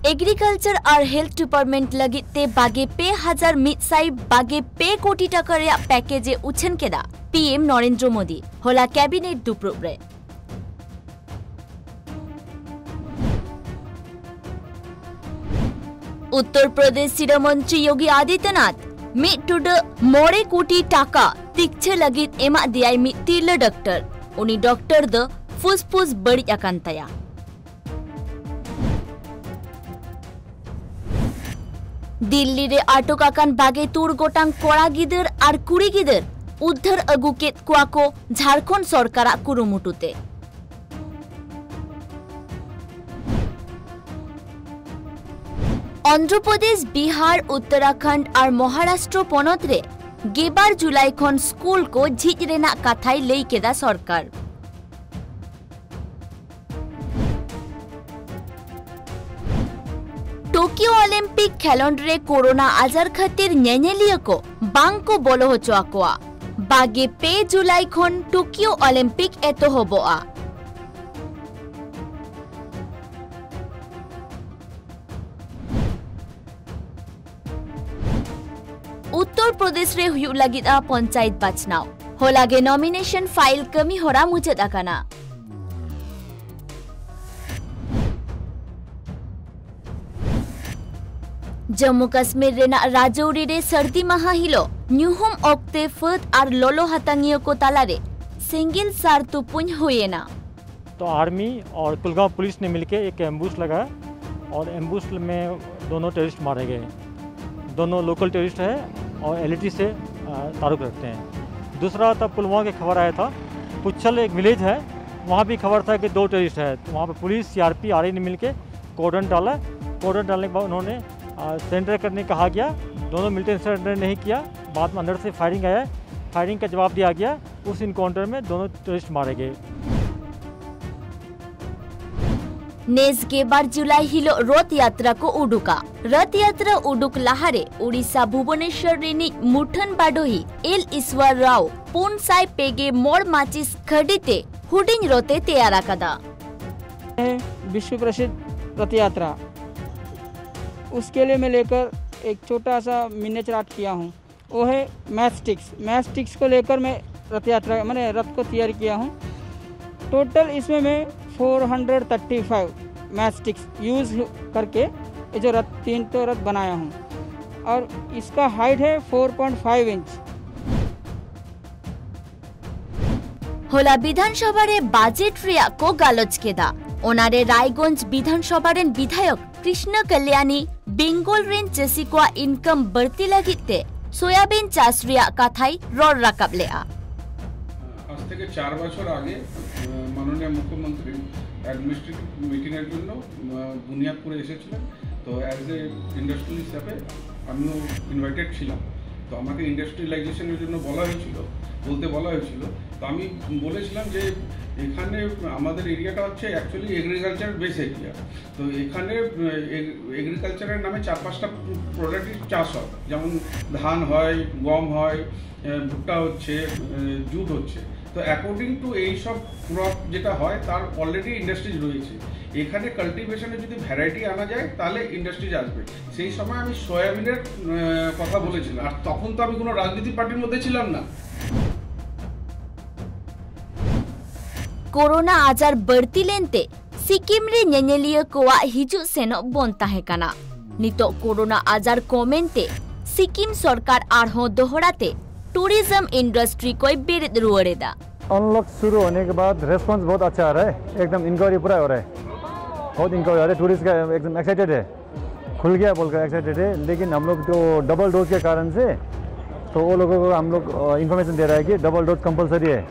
Agriculture और health department लगित ते बागे पे 1,100 बागे पे कोटी टाका रे पैकेज उछन केदा पीएम नरेंद्र मोदी होला कैबिनेट दुप्रुब रे। उत्तर प्रदेश सिरमंत्री योगी आदित्यनाथ मिट टुड 9 कोटी टाका तिक्छे लगित एमा दियाई मिट तिरला डॉक्टर उनी डॉक्टर द फुसफुस बड़ी अकान तया। दिल्ली रे आटक आकान बागे तुर गोटांग कोड़ा गिदर और कुड़ी गिदर उद्धार अगु केत कुआ को झारखंड सरकार कुरुमुटुते। आंध्र प्रदेश बिहार उत्तराखंड और महाराष्ट्र पनत रे गेबार जुलाई खन स्कूल को झिज रेना कथाई लई केदा सरकार। टोकियो ओलंपिक खेलोंड रे कोरोना आजार खातिर नेनेलिया को बांग को बोलो हो चुआ बागे पे जुलाई खन टोकियो ओलंपिक एतो होबोआ। उत्तर प्रदेश रे हुयु लगिदा पंचायत बाचनाव होलागे नॉमिनेशन फाइल कमी होरा मुचद आकाना। जम्मू कश्मीर रेना राजौरी रे सर्दी माहा हिलो न्यूहम ऑक्टे फत और लोलो हतांगियों को तालारे सिंगल सार तुपुन हुए ना। तो आर्मी और कुलगांव पुलिस ने मिलकर एक एम्बुश लगाया और एम्बुश में दोनों टेररिस्ट मारे गए। दोनों लोकल टेररिस्ट है और एलईटी से ताल्लुक रखते हैं। दूसरा तब पुलवामा की खबर आया था, पुच्छल एक विलेज है, वहाँ भी खबर था कि 2 टेररिस्ट है। तो वहाँ पर पुलिस सीआरपी आरआई ने मिलकर कोर्डन डाला। कोर्डन डालने के बाद उन्होंने सरेंडर करने कहा गया। दोनों मिलिटेंट सरेंडर नहीं किया। बाद में अंदर से फायरिंग आया, फायरिंग का जवाब दिया गया। उस इनकाउंटर में दोनों टेररिस्ट मारे गए। नेज के बार जुलाई हिलो रथ यात्रा को उडुका रथ यात्रा उडुक लाहारे उड़ीसा भुवनेश्वर रेनी मुठन बाडोही एल ईश्वर राव पुन साई पेगे मोड़ माचिस खड़ीते हुडिंग रोते तैयार कदा। विश्व प्रसिद्ध रथ यात्रा, उसके लिए मैं लेकर एक छोटा सा मिनिएचर आर्ट किया हूँ। वो है मैस्टिक्स को लेकर मैं रथ यात्रा मैंने रथ को तैयार किया हूँ। टोटल इसमें मैं 435 मैस्टिक्स यूज करके ये जो रथ 3 तो रथ बनाया हूँ और इसका हाइट है 4.5 इंच। होला विधानसभा रे बजेट रिया को गालोच केदा ओनारे रायगंज विधानसभा रेन विधायक कृष्ण कल्याणी बेंगल रेन चाषी को इनकम बढ़ती लगिते सोयाबीन चाष रिया कथाई रोड राकाब लेआ। आज থেকে 4 বছর আগে মাননীয় মুখ্যমন্ত্রী অ্যাডমিনিস্ট্রেটিভ মিটিংয়ের জন্য বুনিয়াদপুরে এসেছিলেন। তো অ্যাজ এ ইন্ডাস্ট্রিয়াল হিসাবে আমিও ইনভাইটেড ছিলাম। তো আমাকে ইন্ডাস্ট্রিয়ালাইজেশনের জন্য বলা হয়েছিল। তো আমি বলেছিলাম যে এখানে আমাদের এরিয়াটা হচ্ছে অ্যাকচুয়ালি এগ্রিকালচার বেস এরিয়া। তো এখানে এগ্রিকালচারের নামে 4-5টা প্রোডাক্টই চাষ হয়, যেমন ধান হয়, গম হয়, ভুট্টা হচ্ছে, জুট হচ্ছে। তো অ্যাকর্ডিং টু এই সব ক্রপ যেটা হয় তার অলরেডি ইন্ডাস্ট্রিজ রয়েছে। এখানে কাল্টিভেশনে যদি ভ্যারাইটি আনা যায় তাহলে ইন্ডাস্ট্রিজ আসবে। সেই সময় আমি সয়াবিনের কথা বলেছিলাম, আর তখন তো আমি কোনো রাজনীতি পার্টির মধ্যে ছিলাম না। कोरोना आजार बढ़ती लेनते सिक्किम रे नेनेलिया कोआ हिजु सेनो बनता है काना नितो कोरोना आजार कमेंते सिक्किम सरकार आरहो दोहराते टूरिज्म इंडस्ट्री को बेरित रुआरेदा। अनलॉक शुरू होने के बाद रेस्पॉन्स बहुत अच्छा आ रहा है। एकदम इंक्वायरी पूरा हो रहा है, बहुत इंक्वायरी आ रहा है। टूरिस्ट का एकदम एक्साइटेड है, खुल गया बोलकर एक्साइटेड है। लेकिन हम लोग जो डबल डोज के कारण से तो वो लोगों को हम लोग इन्फॉर्मेशन दे रहा है कि डबल डोज कंपलसरी है।